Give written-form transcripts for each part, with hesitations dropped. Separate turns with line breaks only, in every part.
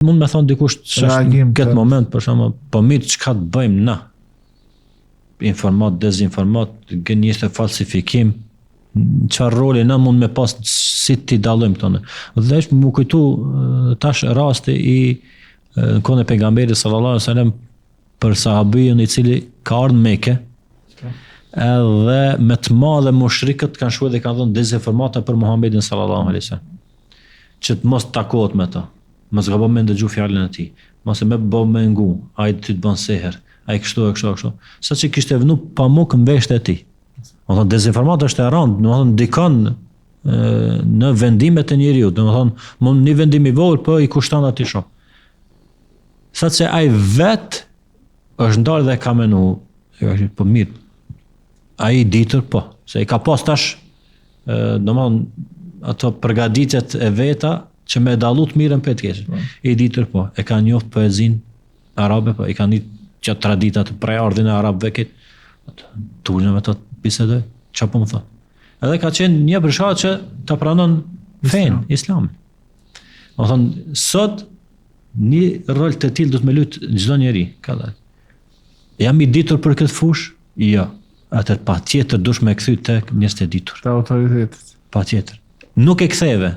Mund me thonë dikush që në këtë moment, për shembull, po mirë çka të bëjmë na? Informat, dezinformat, gënjeshtër, falsifikim, çfarë roli na mund me pas si ti dallojmë këto ne. Dhe është më kujtu tash rasti i kohën e pejgamberit sallallahu alajhi wasallam për sahabijën i cili ka ardhur në Mekë. Edhe me të madhe mushrikët kanë shkuar dhe kanë dhënë dezinformata për Muhamedit sallallahu alajhi wasallam. Që të mos takohet me ta. Mos gabo me ndëgju fjalën e tij. Mos e më bë me ngu, ai ti të bën seher, ai kështu. Saqë kishte vënë pamuk në veshët e tij. Do të thonë dezinformata është e rëndë, do të thonë ndikon në vendimet e njeriu, do të thonë mund një vendim i vogël po i kushton atij shoh. Saqë ai vet është ndarë dhe ka menu, po mirë. Ai ditur po, se i ka pas tash domthonë ato përgatitjet e veta që me dallu të mirën për të keqen. I ditur po, e ka njoft poezinë arabe, po i kanë që traditat prej ardhin e arabëve këtë tulën me të bisedoj, çfarë po më thon. Edhe ka qenë një bërshat që ta pranon fen islam. Do thonë sot një rol të tillë do të më lut çdo njeri, ka thënë. Jam i ditur për këtë fushë? Jo. Atër patjetër dush me kthy tek njerëz të ditur.
Te autoritetet.
Patjetër. Nuk e ktheve.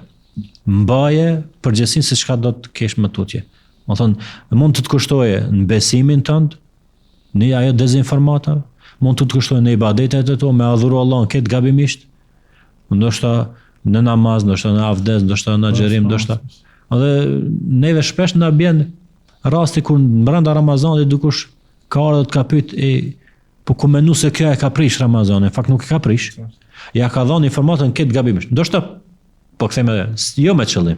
Mbaje përgjegjësinë se çka do të kesh më tutje. Do thonë, mund të kushtoje në besimin tënd, në ajo dezinformata, mund të kushtoje në ibadetet e tua, me adhuru Allahun këtë gabimisht, ndoshta në namaz, ndoshta në avdes, ndoshta në xherim, ndoshta. Edhe neve shpesh na bjen rasti kur brenda Ramazanit dikush ka ardhur të ka pyet po ku menu se kjo e ka prish Ramazanin, fakt nuk e ka prish. Ja ka dhënë informatën këtë gabimisht. Ndoshta po kthejmë jo me qëllim.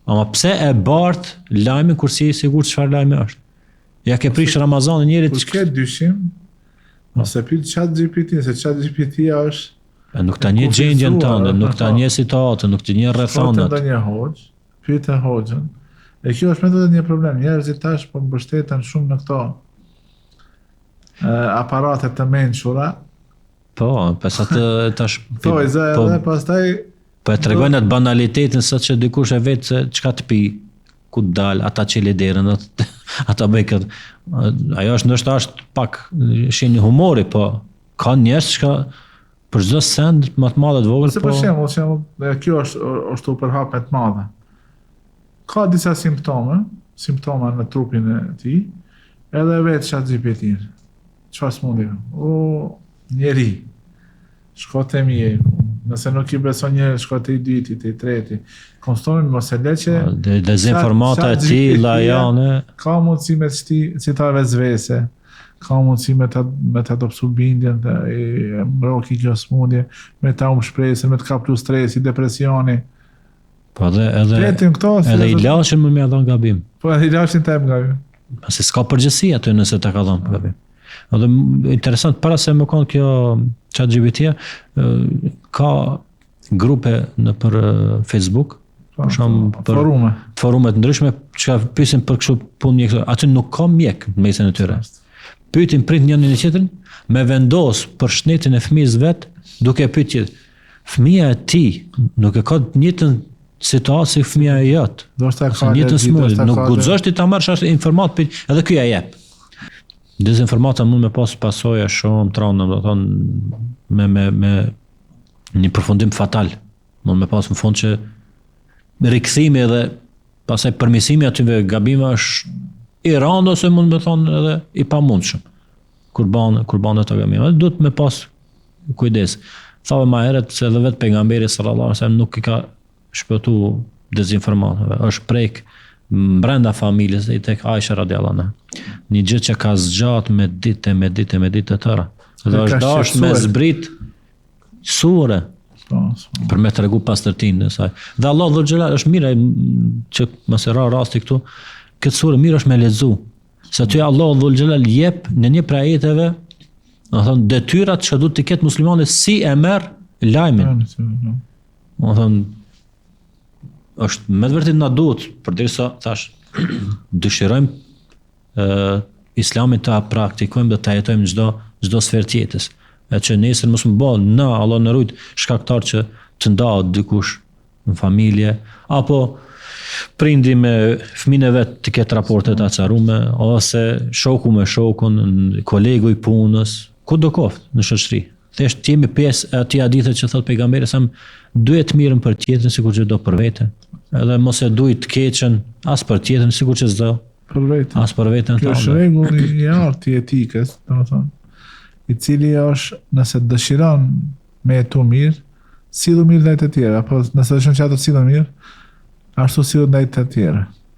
Ama pse e bart lajmin kur si i sigurt çfarë lajmi është? Ja ke prish Ramazanin njëri
të ke dyshim, ose pyet ChatGPT, se ChatGPT është
nuk ta një gjendjen tënde, nuk ta një situatën, nuk të një rrethonat.
Foto një hoxh, pyet e hoxhën. E kjo është me një problem. Njerëzit tash po mbështeten shumë në këto aparatet të mençura.
Po, pas atë tash
po edhe pastaj
po e tregojnë atë banalitetin sa që dikush e vet se çka të pi, ku të dal, ata çelë derën, ata bëj këtë. Ajo është ndoshta është pak shenjë humori, po ka njerëz që për çdo send më të madhe të vogël,
po. Për shembull, kjo është u përhapje të madhe. Ka disa simptoma në trupin e tij, edhe vetë ChatGPT. Çfarë smundi? Njeri, shko te mjeku. Nëse nuk i beson njeri, shko te i dyti, te i treti. Konstonin mos e le që
dezinformata e tilla janë.
Ka mundësi me citave zvese, ka mundësi me të adopsu bindjen, e mroki kjo smundje, me ta shpresën, me të kaplu stresi, depresioni.
Po edhe i lashin më me dhon gabim.
Po edhe i lashin të em gabim.
Pasi s'ka përgjegjësi aty nëse ta ka dhënë gabim. Edhe interesant, para se më konë kjo ChatGPT, ka grupe në për Facebook, për forumet ndryshme, që pyesin për kështu punë mjek, aty nuk ka mjek në mesin e tyre. Pyetin prit njërin e tjetrin, me vendos për shnetin e fëmijës vet, duke pyetur, fëmia e ti nuk e ka të njëjtën situatë si fëmia e jot. Nuk guxosh ti ta marrësh informat edhe ky ja jep. Dezinformata mund me pas pasoja shumë traunë, do të thonë me një përfundim fatal. Mund me pas në fund që rikthimi edhe pastaj përmirësimi atyve gabime është i rëndë ose mund me thonë edhe i pamundshëm. Kur bën ato gabime, duhet me pas kujdes. Thave më herët se edhe vetë pejgamberi sallallahu alajhi wasallam nuk i ka shpëtuar dezinformatave. Është prek brenda familjes i tek Aisha radhiyallahu anha. Një gjë që ka zgjat me ditë të tëra. Dhe është dashur me zbrit sure për me tregu pastërtinë e saj. Dhe Allah dhul xhelal është mirë që mos e ra rasti këtu, këtë sure mirë është me lexu. Se ty Allah dhul xhelal jep në një prej ajeteve, do të thonë detyrat që duhet të ketë muslimani si e merr lajmin. Do të thonë është me të vërtetë na duhet, përderisa thash dëshirojmë islamin ta praktikojmë dhe ta jetojmë çdo sferë të jetës. E që nesër mos më bëj Allah na rujt shkaktar që të ndahet dikush në familje apo prindi me fëmijën e vet të ketë raporte të acarume, ose shoku me shokun, kolegu i punës, ku do koftë në shoqëri. Thjesht jemi pjesë e atij hadithet që thot pejgamberi sa duhet të mirën për tjetrin sikur që do për veten. Edhe mos e duj të keqen as për tjetrin sikur që s'do
Për vetë.
as për veten.
Kjo është rregulli i artë i etikës, domethënë, i cili është nëse dëshiron me jetu mirë, sillu mirë ndaj të tjerë, apo nëse dëshiron që ato sillen mirë, ashtu sillet ndaj të tjerë.